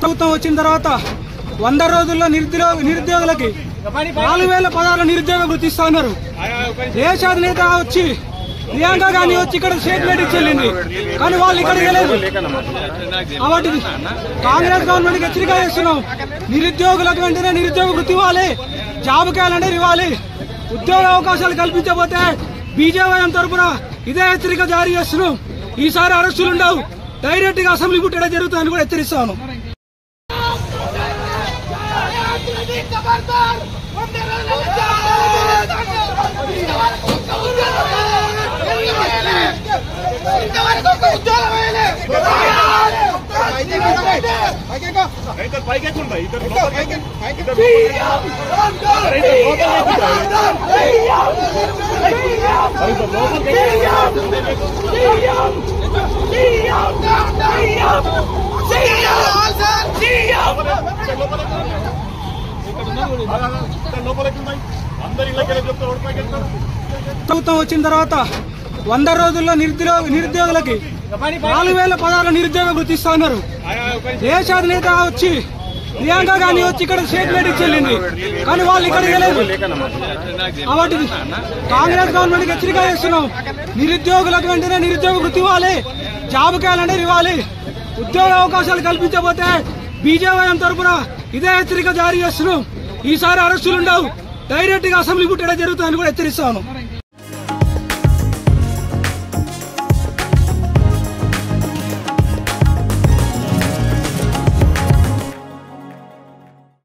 ప్రభుత్వం వచ్చిన తర్వాత 100 రోజుల్లో నిరుద్యోగులకి 4000 పదాల నిరుద్యోగ వృత్తి ఇస్తా ఉన్నారు. దేశాధినేత వచ్చి ప్రియాంక గాంధీ వచ్చి ఇక్కడ స్టేట్మెంట్ ఇచ్చేళ్ళింది, కానీ వాళ్ళు ఇక్కడికి వెళ్ళలేదు. కాబట్టి కాంగ్రెస్ గవర్నమెంట్ హెచ్చరిక చేస్తున్నాం, నిరుద్యోగులకు వెంటనే నిరుద్యోగ వృత్తి ఇవ్వాలి, జాబ్ క్యాలెండర్ ఇవ్వాలి. ఉద్యోగ అవకాశాలు కల్పించకపోతే బీజేవైఎం తరఫున ఇదే హెచ్చరిక జారీ చేస్తున్నాం. ఈసారి అరెస్టులు ఉండవు, డైరెక్ట్ గా అసెంబ్లీ పుట్టడం జరుగుతుందని కూడా హెచ్చరిస్తాను. ప్రభుత్వం వచ్చిన తర్వాత 100 రోజుల్లో నిరుద్యోగులకి 4000 పదాల నిరుద్యోగ వృత్తి ఇస్తా ఉన్నారు. దేశాధినేత వచ్చి ప్రియాంక గాంధీ వచ్చి ఇక్కడ స్టేట్మెంట్ ఇచ్చేళ్ళింది, కానీ వాళ్ళు ఇక్కడికి వెళ్ళలేదు. కాబట్టి కాంగ్రెస్ గవర్నమెంట్ హెచ్చరిక చేస్తున్నాం, నిరుద్యోగులకు వెంటనే నిరుద్యోగ వృత్తి ఇవ్వాలి, జాబ్ క్యాలెండర్ ఇవ్వాలి. ఉద్యోగ అవకాశాలు కల్పించకపోతే బీజేవైఎం తరఫున ఇదే హెచ్చరిక జారీ చేస్తున్నాం. ఈసారి అరెస్టులు ఉండవు, డైరెక్ట్ గా అసెంబ్లీ పుట్టడం జరుగుతుందని కూడా హెచ్చరిస్తాను.